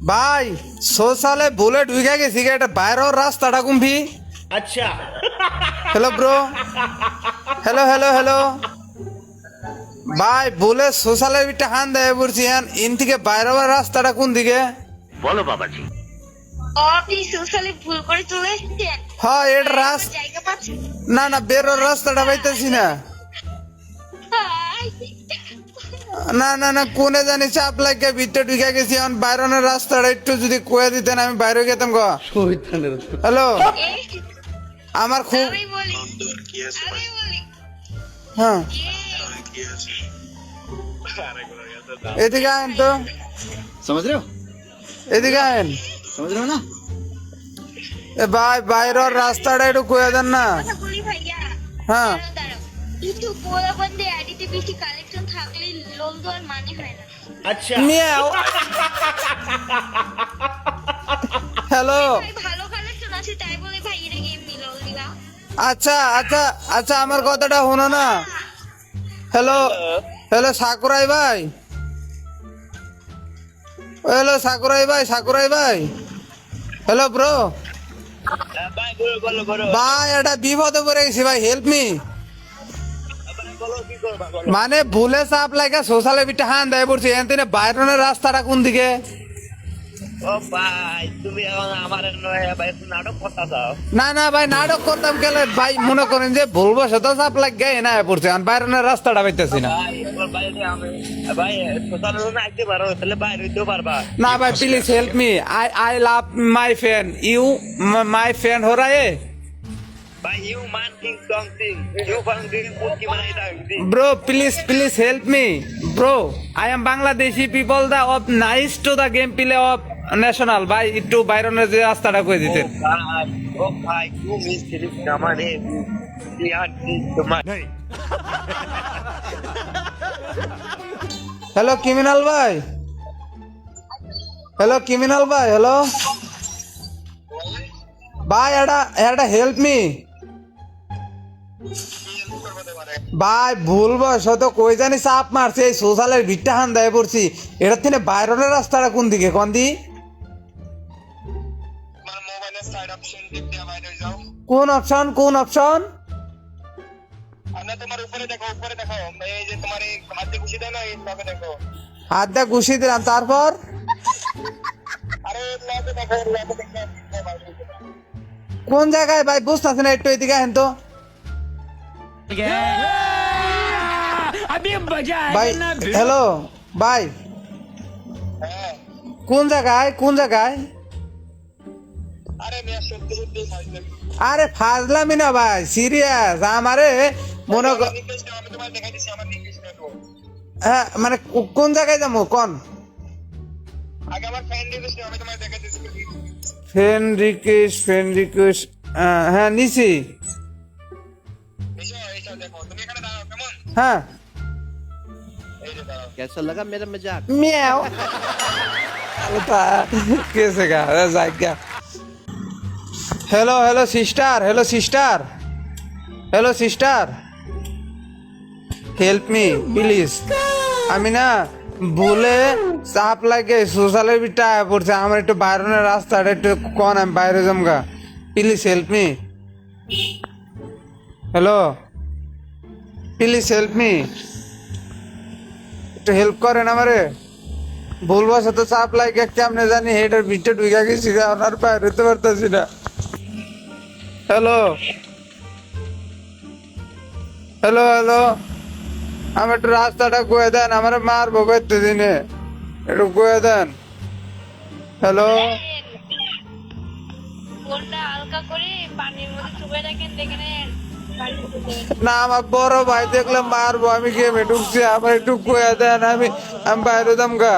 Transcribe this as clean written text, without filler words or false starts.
ভাই সোশ্যালে বুলেট ঢুকে গেছি এটা বাইরের রাস্তাটা কুম্ভি। अच्छा hello bro, hello hello hello ভাই বলে সোশ্যালে বিটা হান দেয় পড়ছি ইন থেকে বাইরের রাস্তাটা কোন দিকে? बोलो बाबाजी। আপনি সোশ্যালি ভুল করে চলে এসেছেন। হ্যাঁ এটা রাস্তা, জায়গা পাচ্ছেন না না বেরোর রাস্তাটা পাইতেছি না। না না না কোনে জানি চাপ লাগে ভিতরে ঢুকে গেছি এখন বাইরনের রাস্তাটা একটু যদি কয়ে দিতেন আমি বাইরে গেতাম গো। হ্যালো আমার খুব আমি বলি আমি বলি হ্যাঁ এদিকে আয়েন তো, समझ रहे हो এদিকে আয়েন। समझ रहे हो ना এ ভাই বাইরের রাস্তাটা একটু কয়ে দেন না। কথা বলি ভাইয়া। হ্যাঁ দাঁড়াও। কিছু পোলা বন্ধে আইডিতে বেশি কালেকশন থাকলে লোন দেওয়ার মানে হয় না। अच्छा মিয়াও হ্যালো ভাই ভালো কালেকশন আছে তাই বলে ভাই এর গেম মিলাও দিলা। আচ্ছা আচ্ছা আচ্ছা আমার কথাটা শোনো না। হ্যালো হ্যালো সাকুরাই ভাই, হ্যালো সাকুরাই ভাই, সাকুরাই ভাই, হ্যালো ব্রো भाई बोलो बोलो बोलो ভাই এটা বিপদে পড়ে গেছি ভাই, হেল্প মি। बोलो की করবা বলো। মানে ভুলে চাপ লাগে সোশ্যালে বিটা হান দেয় পড়ছি এখানে বাইরের রাস্তাটা কোন দিকে? ও ভাই তুমি এখন আমার নয় ভাই নাটক করতে দাও। না না ভাই নাটক করতাম গেলে ভাই মনে করেন যে ভুলবো সে তো চাপ লাগে না পড়ছে এখন বাইরের রাস্তাটা পাইতেছি না। ভাই তোমার বাইরে আমি ভাই সোশ্যাল রুমে আইতে পারো তাহলে বাইরে হইতেও পারবা। না ভাই please help me, I I love my friend you, my friend हो रहा है ভাই ইউ মান কিং সং সিং ইউ ফাং দিন পুকি মানাই দাও bro, please help me bro, I am Bangladeshi people the of nice to the game play of national ভাই একটু বাইরনের যে রাস্তাটা কই দিতেন। ভাই ও ভাই তুমি সিরিজ কামানে ইয়ার তোমার হ্যালো ক্রিমিনাল ভাই, হ্যালো ক্রিমিনাল ভাই, হ্যালো ভাই এটা এটা হেল্প মি ভাই ভুলবো শত কই জানি চাপ মারছে এই সোশ্যালের ভিড়টা হান দেয় পড়ছি এটার থেকে বাইরের রাস্তাটা কোন দিকে কোন দি? তোমার মোবাইলের সাইড অপশন টিপ দিয়ে বাইরে যাও। কোন অপশন কোন অপশন? আমরা তোমার উপরে দেখো এই যে তোমার এই হাতে ঘুষি দেয় না এই লগে দেখো। হাত দিয়ে ঘুষি দিলাম তারপর আরে লগে দেখো বাইরে যাও। কোন জায়গায় ভাই বুঝতেছি না একটু এদিকে আহেন তো ভাই। হ্যালো ভাই হ্যাঁ কোন জায়গায় কোন জায়গায়? আরে মিয়া সত্যি সত্যি ফাইল আরে ফাজলামি না ভাই সিরিয়াস আমারে মনে কর আমি তোমার দেখাই দিছি আমার নিকেশ দেখো। হ্যাঁ মানে কোন জায়গায় যাবো কোন? আগে আমার ফ্রেন্ড রিকোয়েস্ট আমি তোমার দেখাই দিছি। ফ্রেন্ড রিকোয়েস্ট হ্যাঁ নিছি। এইসব দেখো তুমি এখানে দাঁড়াও কেমন? হ্যাঁ এই যে দাঁড়াও। कैसा लगा मेरा मजाक মিয়াও ওটা কেসে গা যাই গা। Hello hello sister, hello sister, hello sister help me please. আমি না ভুলে চাপ লাগে সোশ্যালের বিটা পড়ছে আমার একটু বাইরের রাস্তাটা একটু কন আমি বাইরে জমগা please help me. Hello please help me, একটু হেল্প করেন আমারে ভুলবো সে তো চাপ লাগে কেমনে জানি হেডের ভিতরে ঢুকে গেছি ওনার বাইরে হতে পারতেছি না। হ্যালো হ্যালো হ্যালো আমার একটু রাস্তাটা কয়ে দেন আমার মারবো করতে দিনে একটু কয়ে দেন। হ্যালো ফোনটা হালকা করে পানির মধ্যে চুপে রাখেন দেখেন গাড়ি ঢুকে যাবে। না আমার বড় ভাই দেখলে মারবো আমি গেমে ঢুকছি আমার একটু কয়ে দেন আমি আমি বাইরে দাম গা।